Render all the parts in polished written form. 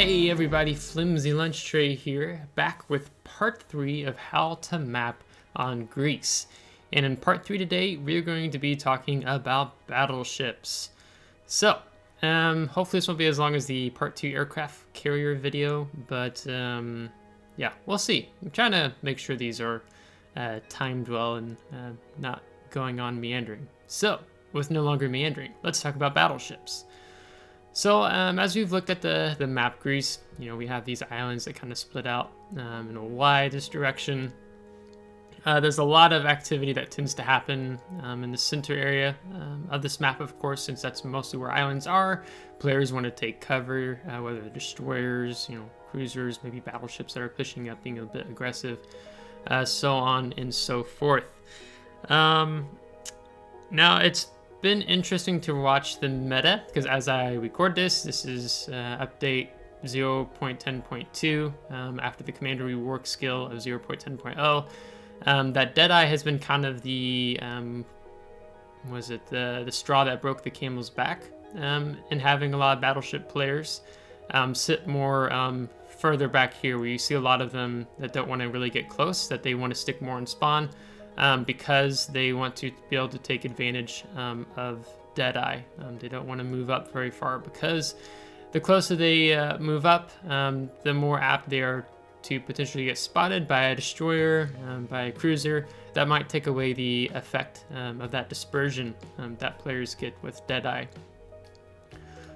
Hey everybody, FlimsyLunchTray here, back with part 3 of how to map on Greece. And in part 3 today, we're going to be talking about battleships. So, hopefully this won't be as long as the part 2 aircraft carrier video, but yeah, we'll see. I'm trying to make sure these are timed well and not going on meandering. So, with no longer meandering, let's talk about battleships. So as we've looked at the map Greece, we have these islands that kind of split out in a wide direction. There's a lot of activity that tends to happen in the center area of this map, of course, since that's mostly where islands are. Players want to take cover, whether they're destroyers, cruisers, maybe battleships that are pushing up, being a bit aggressive, so on and so forth. Now it's been interesting to watch the meta, because as I record this is update 0.10.2 after the commander rework skill of 0.10.0. That Deadeye has been kind of the the straw that broke the camel's back in having a lot of battleship players sit more further back here, where you see a lot of them that don't want to really get close, that they want to stick more on spawn. Because they want to be able to take advantage of Deadeye. They don't want to move up very far, because the closer they move up, the more apt they are to potentially get spotted by a destroyer, by a cruiser. That might take away the effect of that dispersion that players get with Deadeye.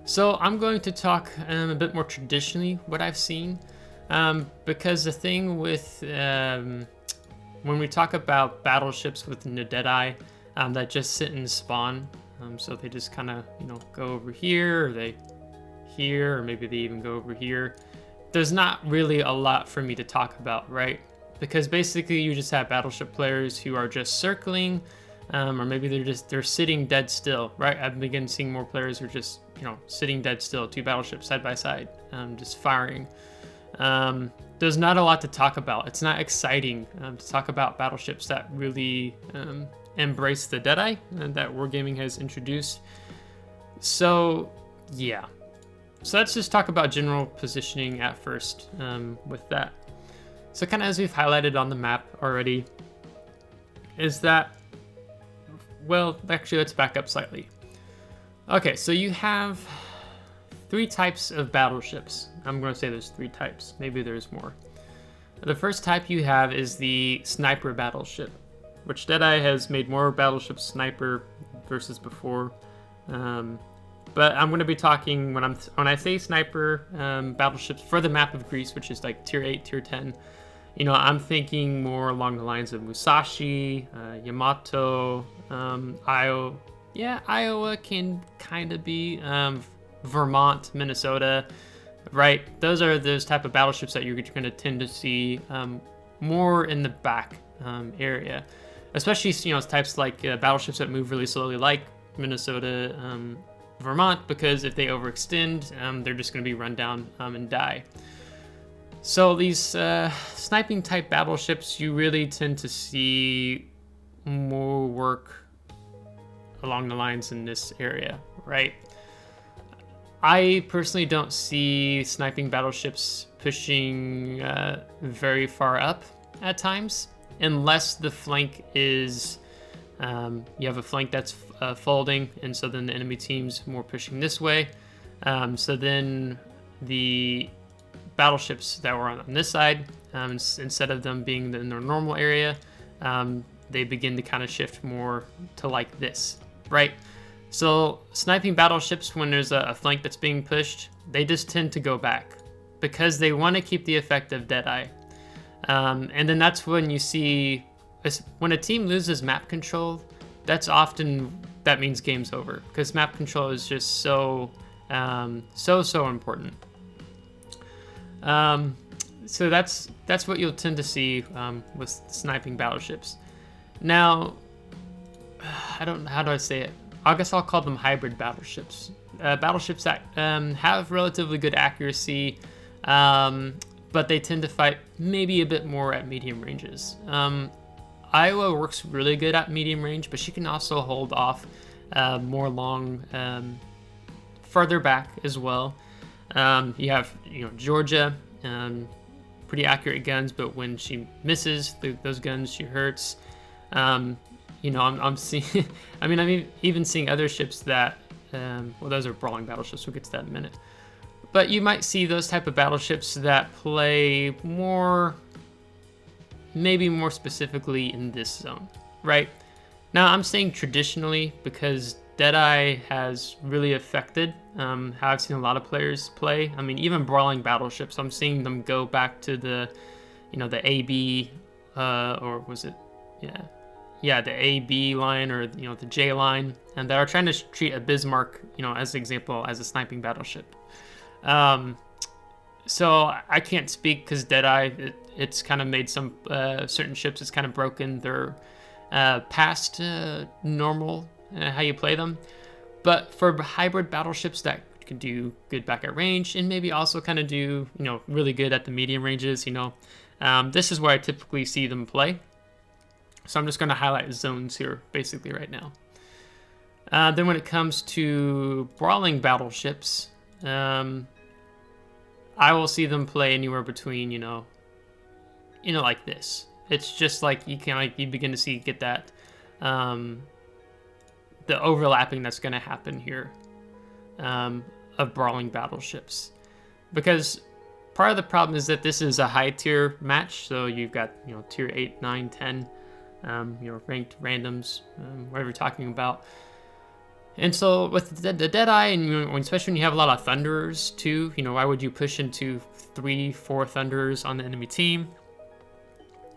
So I'm going to talk a bit more traditionally what I've seen, because the thing with when we talk about battleships with no Deadeye that just sit and spawn, so they just kind of go over here, or they here, or maybe they even go over here, there's not really a lot for me to talk about, right? Because basically you just have battleship players who are just circling, or maybe they're sitting dead still, right? I've begun seeing more players who are just sitting dead still, two battleships side by side, just firing. There's not a lot to talk about. It's not exciting to talk about battleships that really embrace the Deadeye that Wargaming has introduced. So yeah, so let's just talk about general positioning at first with that. So kind of as we've highlighted on the map already, is that, well, actually let's back up slightly. Okay, so you have three types of battleships. I'm going to say there's three types. Maybe there's more. The first type you have is the sniper battleship, which Deadeye has made more battleship sniper versus before. But I'm going to be talking when I say sniper battleships for the map of Greece, which is like tier 8, tier 10. I'm thinking more along the lines of Musashi, Yamato, Iowa. Yeah, Iowa can kind of be. Vermont, Minnesota, right? Those are those type of battleships that you're going to tend to see more in the back area, especially types like battleships that move really slowly, like Minnesota, Vermont, because if they overextend, they're just going to be run down and die. So these sniping type battleships, you really tend to see more work along the lines in this area, right? I personally don't see sniping battleships pushing very far up at times, unless the flank is, you have a flank that's folding, and so then the enemy team's more pushing this way. So then the battleships that were on this side, instead of them being in their normal area, they begin to kind of shift more to like this, right? So sniping battleships, when there's a flank that's being pushed, they just tend to go back because they want to keep the effect of Deadeye. And then that's when you see, when a team loses map control, that means game's over, because map control is just so important. So that's what you'll tend to see with sniping battleships. Now, how do I say it? I guess I'll call them hybrid battleships. Battleships that have relatively good accuracy, but they tend to fight maybe a bit more at medium ranges. Iowa works really good at medium range, but she can also hold off more long, further back as well. You have Georgia, pretty accurate guns, but when she misses those guns, she hurts. I'm seeing. I'm even seeing other ships that. Well, those are brawling battleships. We'll get to that in a minute. But you might see those type of battleships that play maybe more specifically in this zone, right? Now, I'm saying traditionally because Deadeye has really affected how I've seen a lot of players play. Even brawling battleships, I'm seeing them go back to the AB, or was it, the AB line or the J line, and that are trying to treat a Bismarck, as an example, as a sniping battleship. So I can't speak because Deadeye, it's kind of made some certain ships, it's kind of broken their past normal how you play them. But for hybrid battleships that can do good back at range and maybe also kind of do really good at the medium ranges, this is where I typically see them play. So I'm just going to highlight zones here basically right now. Then when it comes to brawling battleships, I will see them play anywhere between like this. It's just like you begin to get that the overlapping that's going to happen here of brawling battleships, because part of the problem is that this is a high tier match, so you've got tier 8, 9, 10 ranked randoms, whatever you're talking about. And so with the Deadeye, and especially when you have a lot of Thunderers too, why would you push into 3, 4 Thunderers on the enemy team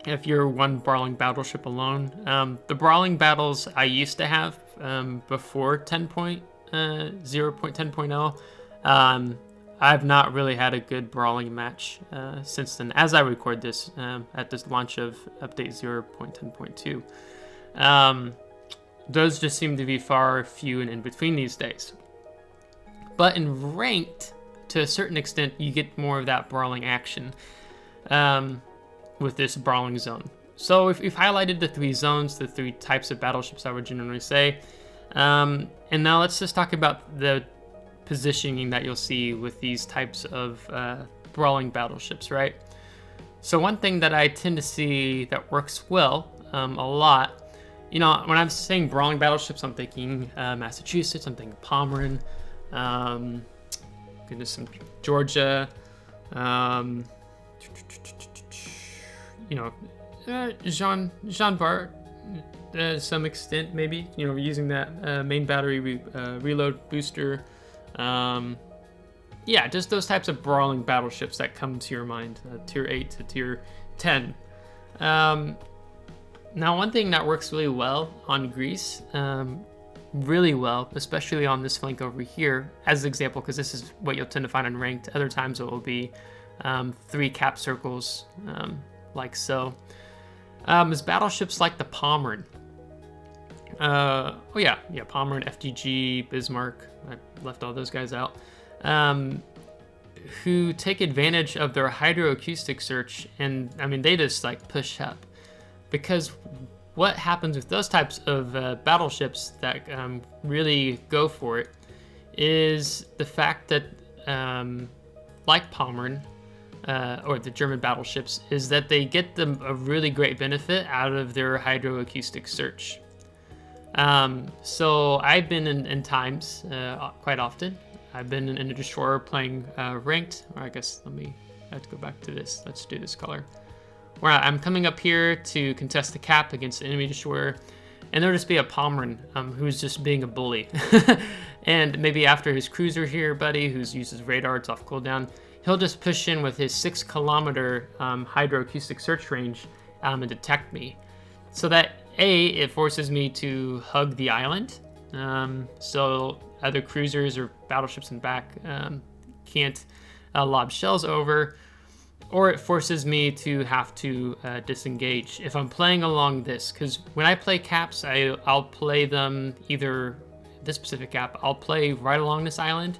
if you're one brawling battleship alone? The brawling battles I used to have before 0.10.0, I've not really had a good brawling match since then, as I record this at this launch of update 0.10.2. Those just seem to be far few and in between these days. But in ranked, to a certain extent, you get more of that brawling action with this brawling zone. So if we've highlighted the 3 zones, the 3 types of battleships I would generally say. And now let's just talk about the positioning that you'll see with these types of brawling battleships, right? So one thing that I tend to see that works well a lot, when I'm saying brawling battleships, I'm thinking Massachusetts, I'm thinking Pomeran, some Georgia, Jean Bart, to some extent, maybe, using that main battery reload booster. Just those types of brawling battleships that come to your mind, tier 8 to tier 10. Now, one thing that works really well on Greece, really well, especially on this flank over here, as an example, because this is what you'll tend to find on ranked. Other times it will be 3 cap circles, like so. Is battleships like the Pomeran. Pomeran, FGG, Bismarck. I left all those guys out. Who take advantage of their hydroacoustic search, and they just push up. Because what happens with those types of battleships that really go for it is the fact that, like Pomeran, or the German battleships, is that they get them a really great benefit out of their hydroacoustic search. So I've been in times, quite often, I've been in a destroyer playing ranked, or I guess I have to go back to this. Let's do this color. Where I'm coming up here to contest the cap against the enemy destroyer, and there'll just be a Pomeran who's just being a bully. And maybe after his cruiser here, buddy, who uses radar, it's off cooldown, he'll just push in with his 6-kilometer hydroacoustic search range and detect me. So that it forces me to hug the island, so other cruisers or battleships in back can't lob shells over, or it forces me to have to disengage if I'm playing along this. Because when I play caps, I'll play them either this specific cap, I'll play right along this island,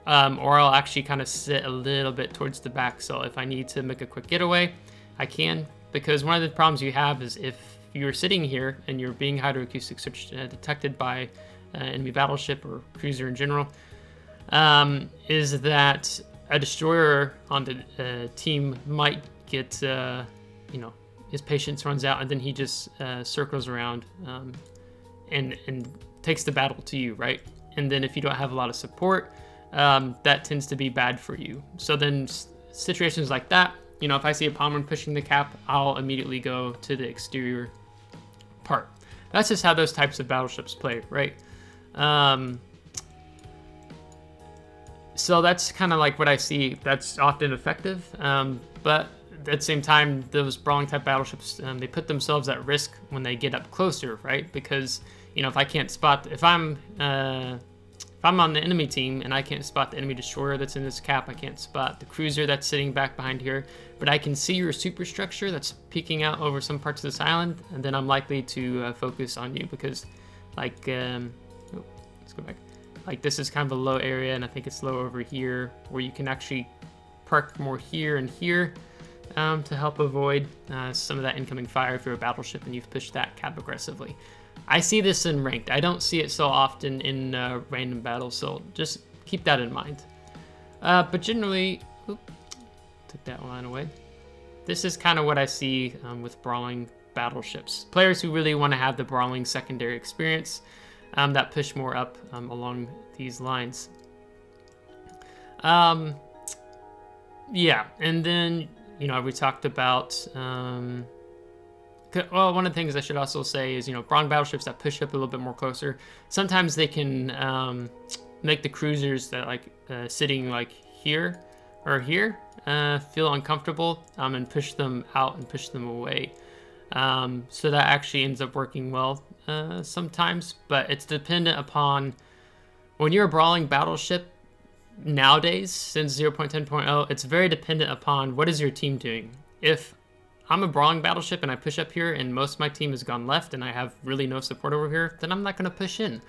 or I'll actually kind of sit a little bit towards the back. So if I need to make a quick getaway, I can. Because one of the problems you have is if you're sitting here and you're being hydroacoustic search detected by enemy battleship or cruiser in general, is that a destroyer on the team might get, you know, his patience runs out, and then he just circles around and takes the battle to you, right? And then if you don't have a lot of support, that tends to be bad for you. So then situations like that, you know, if I see a Pommern pushing the cap, I'll immediately go to the exterior part. That's just how those types of battleships play, right? So that's kind of like what I see. That's often effective, but at the same time, those brawling type battleships, they put themselves at risk when they get up closer, right? Because, you know, if I can't spot, if I'm on the enemy team and I can't spot the enemy destroyer that's in this cap, I can't spot the cruiser that's sitting back behind here, but I can see your superstructure that's peeking out over some parts of this island, and then I'm likely to focus on you because, like, let's go back. Like, this is kind of a low area, and I think it's low over here, where you can actually park more here and here to help avoid some of that incoming fire if you're a battleship and you've pushed that cap aggressively. I see this in ranked. I don't see it so often in random battles, so just keep that in mind. But generally, took that line away. This is kind of what I see with brawling battleships. Players who really want to have the brawling secondary experience that push more up along these lines. Yeah, and then, you know, we talked about... well, one of the things I should also say is, you know, brawling battleships that push up a little bit more closer, sometimes they can make the cruisers that like sitting like here or here feel uncomfortable and push them out and push them away. So that actually ends up working well sometimes, but it's dependent upon when you're a brawling battleship nowadays, since 0.10.0, it's very dependent upon what is your team doing. If I'm a brawling battleship and I push up here and most of my team has gone left and I have really no support over here, then I'm not going to push in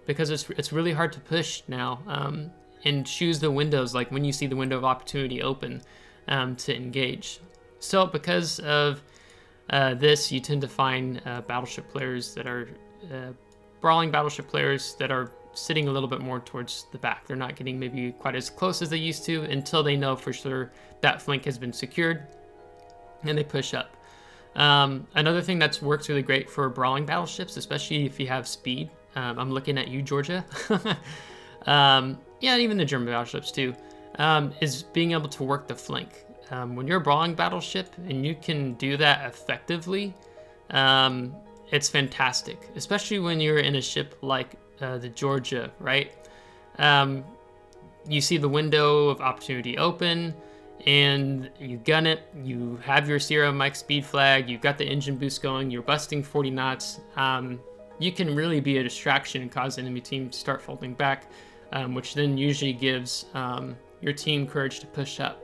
because it's really hard to push now and choose the windows, like when you see the window of opportunity open to engage. So because of this, you tend to find battleship players that are brawling battleship players that are sitting a little bit more towards the back. They're not getting maybe quite as close as they used to until they know for sure that flank has been secured. And they push up. Another thing that's works really great for brawling battleships, especially if you have speed. I'm looking at you, Georgia. Yeah, even the German battleships too, is being able to work the flank. When you're a brawling battleship and you can do that effectively, it's fantastic, especially when you're in a ship like the Georgia, right? You see the window of opportunity open, and you gun it, you have your Sierra Mike speed flag, you've got the engine boost going, you're busting 40 knots, you can really be a distraction and cause the enemy team to start folding back, which then usually gives your team courage to push up.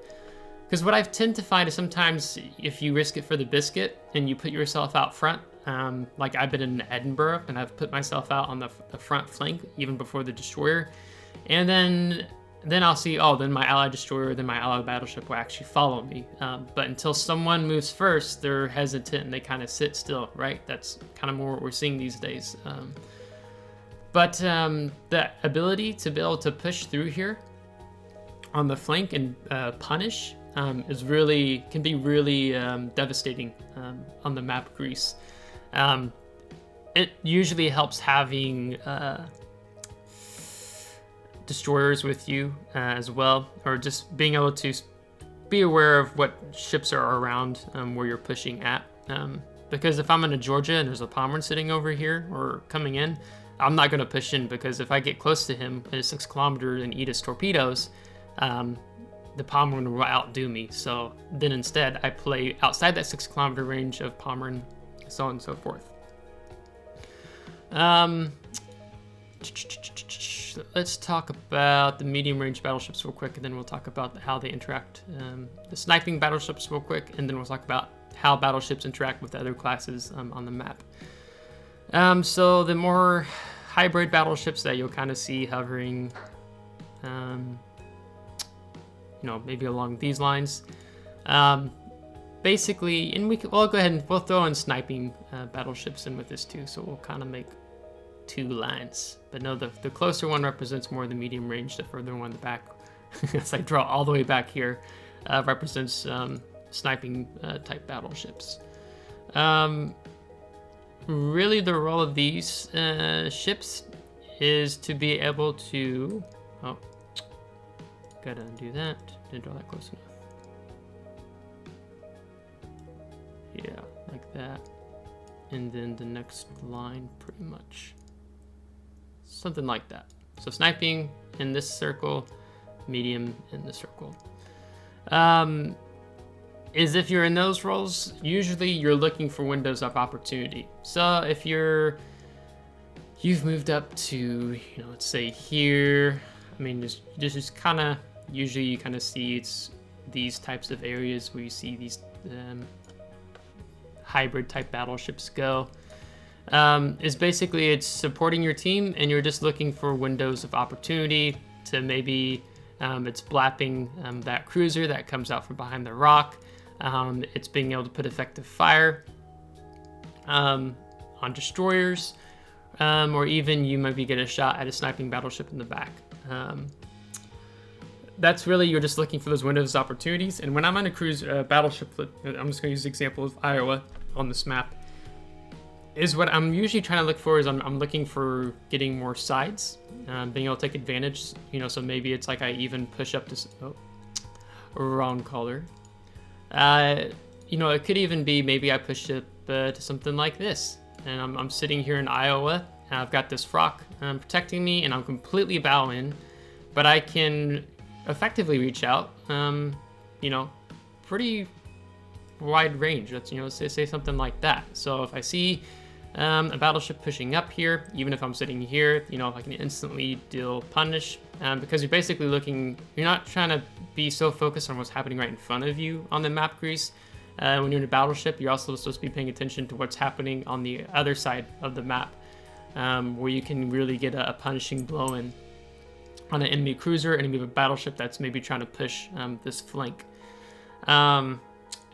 Because what I tend to find is sometimes if you risk it for the biscuit and you put yourself out front, like I've been in Edinburgh and I've put myself out on the front flank even before the destroyer, and then I'll see, oh, then my allied destroyer, then my allied battleship will actually follow me. But until someone moves first, they're hesitant and they kind of sit still, right? That's kind of more what we're seeing these days. But the ability to be able to push through here on the flank and punish can be really devastating on the map Greece. It usually helps having destroyers with you as well, or just being able to be aware of what ships are around where you're pushing at. Because if I'm in a Georgia and there's a Pommern sitting over here or coming in, I'm not going to push in, because if I get close to him at 6 kilometers and eat his torpedoes, the Pommern will outdo me. So then instead I play outside that 6 kilometer range of Pommern, so on and so forth. Let's talk about the medium range battleships real quick, and then we'll talk about how they interact. The sniping battleships real quick, and then we'll talk about how battleships interact with other classes on the map. So the more hybrid battleships that you'll kind of see hovering, maybe along these lines. Basically, and we'll go ahead and we'll throw in sniping battleships in with this too, so we'll kind of make 2 lines. But no, the closer one represents more the medium range, the further one in the back as I draw all the way back here, represents sniping type battleships. Really, the role of these ships is to be able to... Oh, gotta undo that. Didn't draw that close enough. Yeah, like that. And then the next line, pretty much. Something like that. So sniping in this circle, medium in the circle. Is if you're in those roles, usually you're looking for windows of opportunity. So if you've moved up to, let's say here, I mean, this is kind of, usually you kind of see it's these types of areas where you see these hybrid type battleships go. Is basically it's supporting your team and you're just looking for windows of opportunity to maybe it's blapping that cruiser that comes out from behind the rock. It's being able to put effective fire on destroyers, or even you maybe get a shot at a sniping battleship in the back. That's really, you're just looking for those windows of opportunities. And when I'm on a cruise battleship, I'm just going to use the example of Iowa on this map, is what I'm usually trying to look for is I'm looking for getting more sides, being able to take advantage, so maybe it's like I even push up this, wrong color. It could even be maybe I push up to something like this, and I'm sitting here in Iowa, and I've got this rock protecting me, and I'm completely bow in, but I can effectively reach out, pretty wide range. That's, say something like that. So if I see a battleship pushing up here, even if I'm sitting here, I can instantly deal punish, because you're basically you're not trying to be so focused on what's happening right in front of you on the map crease. When you're in a battleship, you're also supposed to be paying attention to what's happening on the other side of the map, where you can really get a punishing blow in on an enemy cruiser, enemy battleship that's maybe trying to push this flank.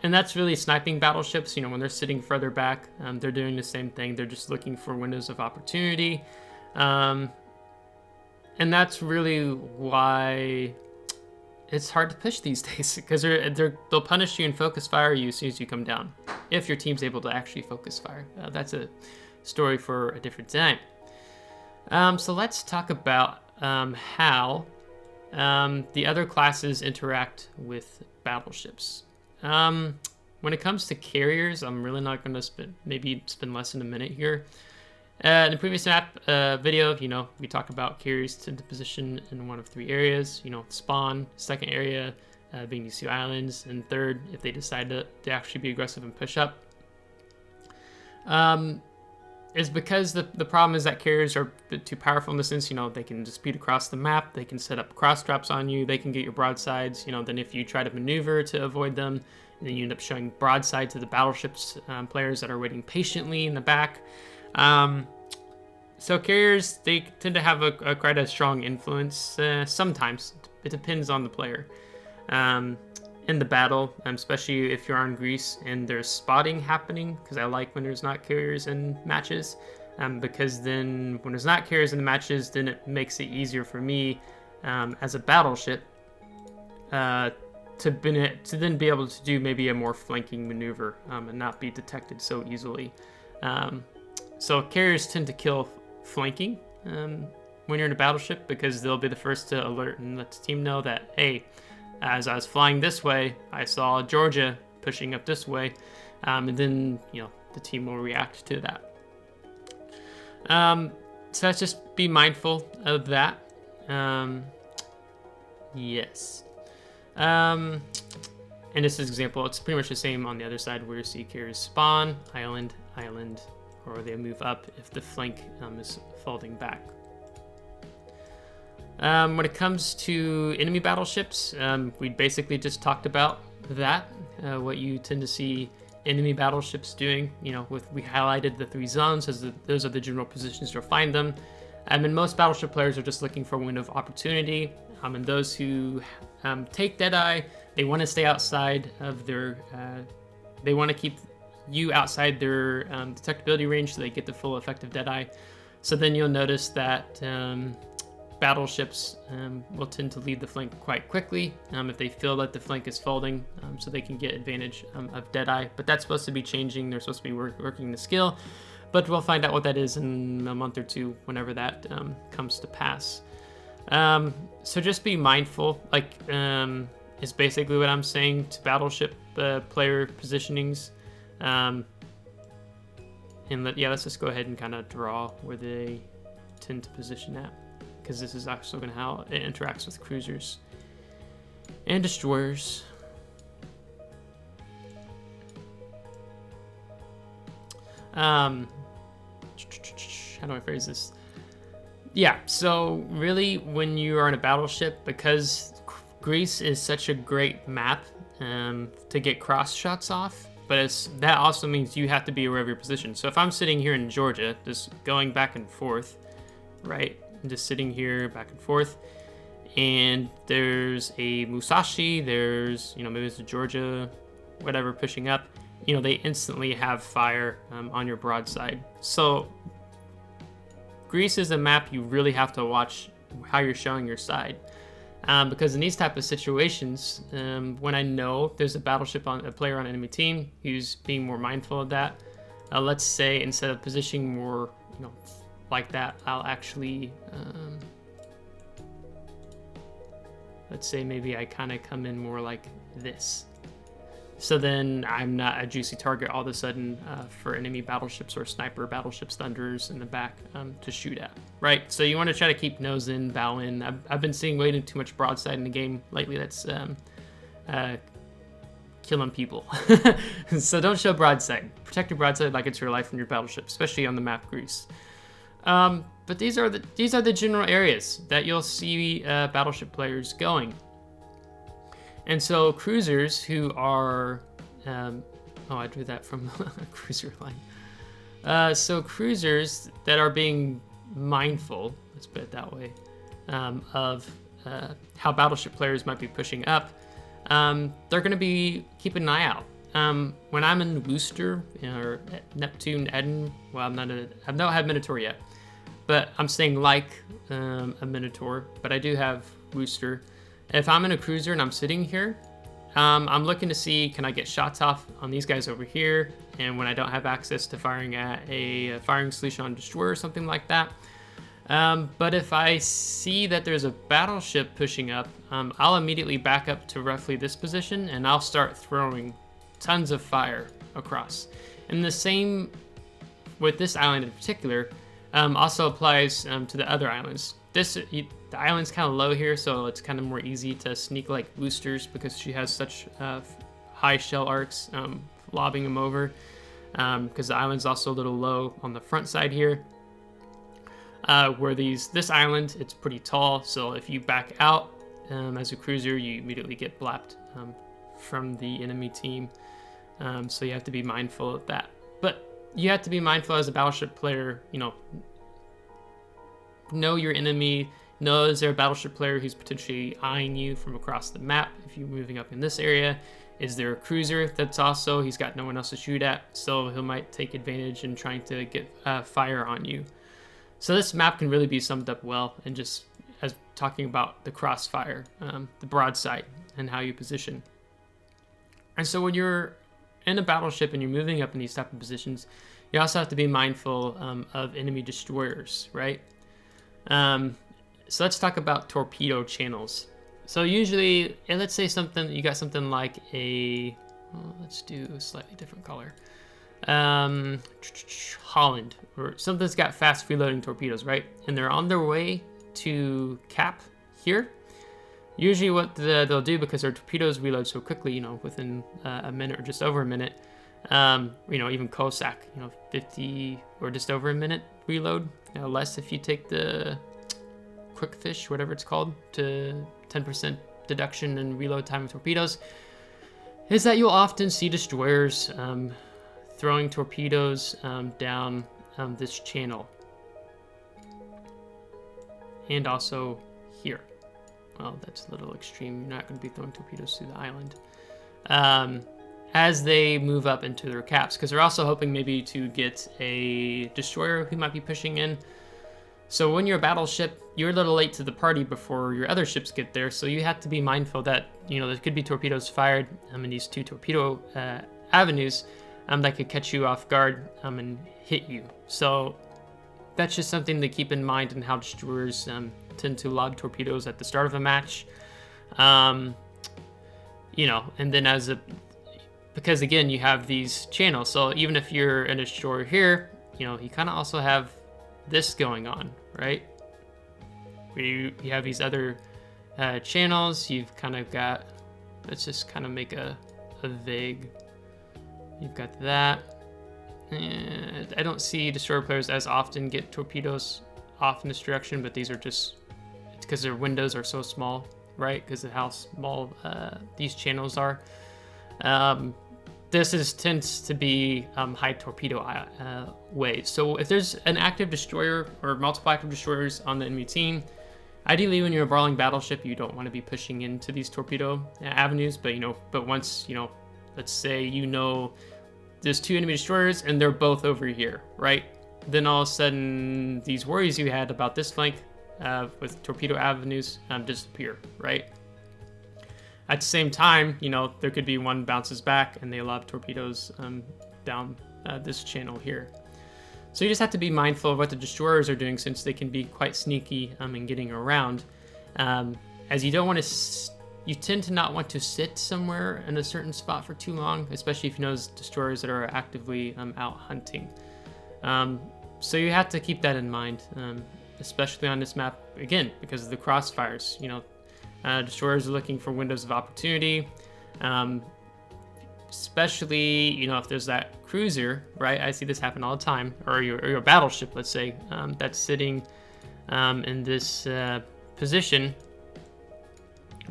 And that's really sniping battleships, when they're sitting further back, they're doing the same thing. They're just looking for windows of opportunity. And that's really why it's hard to push these days, because they'll punish you and focus fire you as soon as you come down, if your team's able to actually focus fire. That's a story for a different time. So let's talk about how the other classes interact with battleships. When it comes to carriers, I'm really not going to spend less than a minute here. In the previous video, we talk about carriers tend to position in one of three areas. Spawn, second area being these two islands, and third, if they decide to actually be aggressive and push up. Is because the problem is that carriers are a bit too powerful in the sense, they can just speed across the map, they can set up cross traps on you, they can get your broadsides, then if you try to maneuver to avoid them, then you end up showing broadside to the battleships players that are waiting patiently in the back. So carriers, they tend to have quite a strong influence. Sometimes it depends on the player in the battle, especially if you're on Greece and there's spotting happening, because I like when there's not carriers in matches, because then when there's not carriers in the matches, then it makes it easier for me as a battleship to then be able to do maybe a more flanking maneuver and not be detected so easily. So carriers tend to kill flanking when you're in a battleship, because they'll be the first to alert and let the team know that, hey, as I was flying this way, I saw Georgia pushing up this way, and then the team will react to that. So let's just be mindful of that. Yes. In this example, it's pretty much the same on the other side, where you see carriers spawn, island, or they move up if the flank is folding back. When it comes to enemy battleships, we basically just talked about that, what you tend to see enemy battleships doing. We highlighted the three zones as those are the general positions you'll find them. And most battleship players are just looking for a window of opportunity. And those who take Deadeye, they want to stay outside of their, they want to keep you outside their detectability range so they get the full effective Deadeye. So then you'll notice that battleships will tend to lead the flank quite quickly if they feel that the flank is folding, so they can get advantage of Deadeye. But that's supposed to be changing. They're supposed to be working the skill, but we'll find out what that is in a month or two whenever that comes to pass. So just be mindful, like is basically what I'm saying to battleship player positionings. Let's just go ahead and kind of draw where they tend to position at, because this is also going to how it interacts with cruisers and destroyers. How do I phrase this? Yeah, so really when you are on a battleship, because Greece is such a great map to get cross shots off, but that also means you have to be aware of your position. So if I'm sitting here in Georgia, just going back and forth, right? I'm just sitting here back and forth, and there's a Musashi, there's, maybe there's a Georgia, whatever, pushing up, they instantly have fire on your broadside. So Greece is a map you really have to watch how you're showing your side. Because in these type of situations, when I know there's a player on an enemy team who's being more mindful of that, let's say instead of positioning more, like that, I'll actually, let's say maybe I kind of come in more like this. So then I'm not a juicy target all of a sudden for enemy battleships or sniper battleships, thunders in the back to shoot at, right? So you want to try to keep nose in, bow in. I've been seeing way too much broadside in the game lately. That's killing people. So don't show broadside. Protect your broadside like it's your life in your battleship, especially on the map Greece. But these are the general areas that you'll see battleship players going. And so cruisers who are, I drew that from a cruiser line. So cruisers that are being mindful, let's put it that way, of how battleship players might be pushing up, they're going to be keeping an eye out. When I'm in Worcester or Neptune, Eden, well, I've not had Minotaur yet, but I'm saying like a Minotaur, but I do have Worcester. If I'm in a cruiser and I'm sitting here, I'm looking to see, can I get shots off on these guys over here? And when I don't have access to firing at a firing solution on destroyer or something like that. But if I see that there's a battleship pushing up, I'll immediately back up to roughly this position and I'll start throwing tons of fire across. And the same with this island in particular also applies to the other islands. The island's kind of low here, so it's kind of more easy to sneak like Worcester's because she has such high shell arcs, lobbing them over. Because the island's also a little low on the front side here. Where this island, it's pretty tall, so if you back out as a cruiser, you immediately get blapped from the enemy team. So you have to be mindful of that. But you have to be mindful as a battleship player, know your enemy, know is there a battleship player who's potentially eyeing you from across the map if you're moving up in this area. Is there a cruiser that's also, he's got no one else to shoot at, so he might take advantage in trying to get fire on you. So this map can really be summed up well in just as talking about the crossfire, the broadside, and how you position. And so when you're in a battleship and you're moving up in these type of positions, you also have to be mindful of enemy destroyers, right? So let's talk about torpedo channels. So usually, let's say you got something like let's do a slightly different color. Holland, or something that's got fast reloading torpedoes, right? And they're on their way to cap here. Usually what they'll do, because their torpedoes reload so quickly, within a minute or just over a minute, even Cossack, 50 or just over a minute reload, less if you take the quick fish, whatever it's called, to 10% deduction and reload time of torpedoes, is that you'll often see destroyers throwing torpedoes down this channel. And also here. Well, that's a little extreme. You're not going to be throwing torpedoes through the island. As they move up into their caps, because they're also hoping maybe to get a destroyer who might be pushing in. So when you're a battleship, you're a little late to the party before your other ships get there. So you have to be mindful that, you know, there could be torpedoes fired in these 2 torpedo avenues that could catch you off guard and hit you. So that's just something to keep in mind, and how destroyers tend to lob torpedoes at the start of a match. You know, and then because again, you have these channels. So even if you're a destroyer here, you know, you kind of also have this going on, right? Where you have these other channels. You've kind of got, let's just kind of make a vague, you've got that. And I don't see destroyer players as often get torpedoes off in this direction, but these are just, it's because their windows are so small, right? Because of how small these channels are. This tends to be high torpedo waves. So if there's an active destroyer or multiple active destroyers on the enemy team, ideally when you're a brawling battleship, you don't want to be pushing into these torpedo avenues. But but once let's say there's 2 enemy destroyers and they're both over here, right? Then all of a sudden these worries you had about this flank with torpedo avenues disappear, right? At the same time, there could be one bounces back and they lob torpedoes down this channel here. So you just have to be mindful of what the destroyers are doing, since they can be quite sneaky in getting around. As you don't want to, you tend to not want to sit somewhere in a certain spot for too long, especially if you know those destroyers that are actively out hunting. So you have to keep that in mind, especially on this map, again, because of the crossfires. Destroyers are looking for windows of opportunity, especially if there's that cruiser, right? I see this happen all the time, or your battleship, let's say, that's sitting in this position,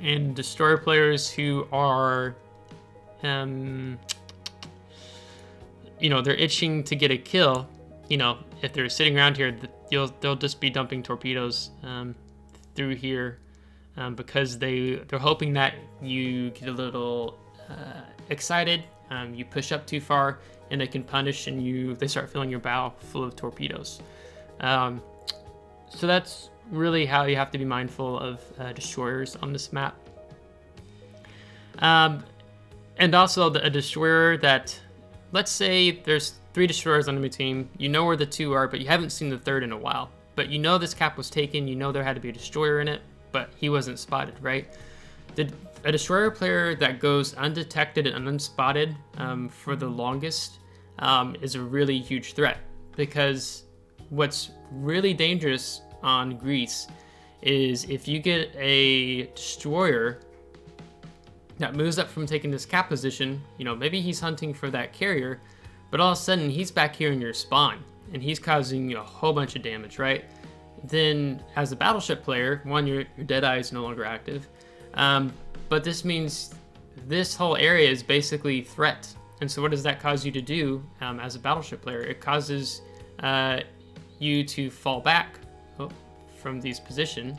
and destroyer players who are they're itching to get a kill. If they're sitting around here, they'll just be dumping torpedoes through here. Because they're hoping that you get a little excited, you push up too far, and they can punish, and they start filling your bow full of torpedoes. So that's really how you have to be mindful of destroyers on this map. And also a destroyer that, let's say there's 3 destroyers on the team, you know where the 2 are, but you haven't seen the 3rd in a while. But this cap was taken, there had to be a destroyer in it, but he wasn't spotted, right? A destroyer player that goes undetected and unspotted for the longest is a really huge threat, because what's really dangerous on Greece is if you get a destroyer that moves up from taking this cap position, maybe he's hunting for that carrier, but all of a sudden he's back here in your spawn and he's causing you a whole bunch of damage, right? Then as a battleship player, one, your Deadeye is no longer active, but this means this whole area is basically threat. And so what does that cause you to do as a battleship player? It causes you to fall back from these positions,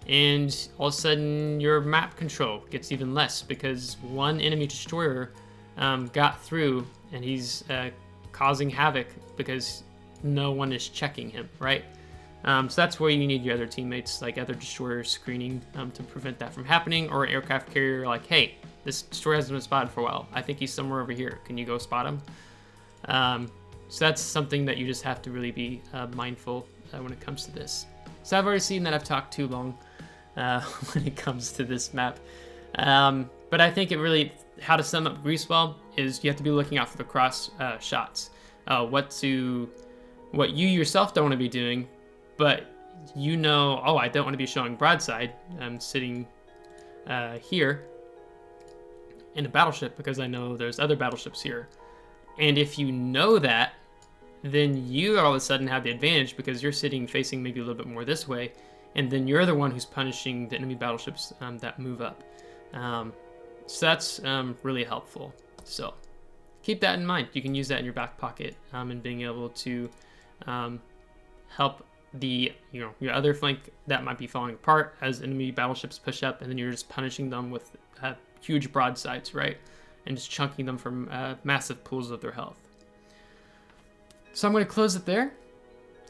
and all of a sudden your map control gets even less, because one enemy destroyer got through and he's causing havoc because no one is checking him, right? So that's where you need your other teammates, like other destroyers, screening to prevent that from happening, or an aircraft carrier like, hey, this destroyer hasn't been spotted for a while. I think he's somewhere over here. Can you go spot him? So that's something that you just have to really be mindful when it comes to this. So I've already seen that I've talked too long when it comes to this map. But I think how to sum up Greece well is you have to be looking out for the cross shots. What you yourself don't want to be doing, but I don't want to be showing broadside. I'm sitting here in a battleship because I know there's other battleships here. And if you know that, then you all of a sudden have the advantage because you're sitting facing maybe a little bit more this way, and then you're the one who's punishing the enemy battleships that move up. So that's really helpful. So keep that in mind. You can use that in your back pocket and being able to help your other flank that might be falling apart as enemy battleships push up, and then you're just punishing them with huge broadsides, right? And just chunking them from massive pools of their health. So I'm going to close it there.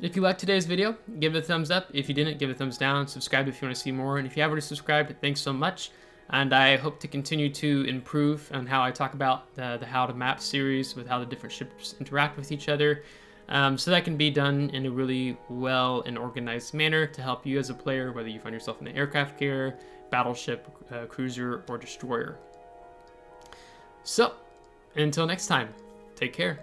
If you liked today's video, give it a thumbs up. If you didn't, give it a thumbs down. Subscribe if you want to see more. And if you have already subscribed, thanks so much. And I hope to continue to improve on how I talk about the How to Map series with how the different ships interact with each other. So that can be done in a really well and organized manner to help you as a player, whether you find yourself in an aircraft carrier, battleship, cruiser, or destroyer. So, until next time, take care.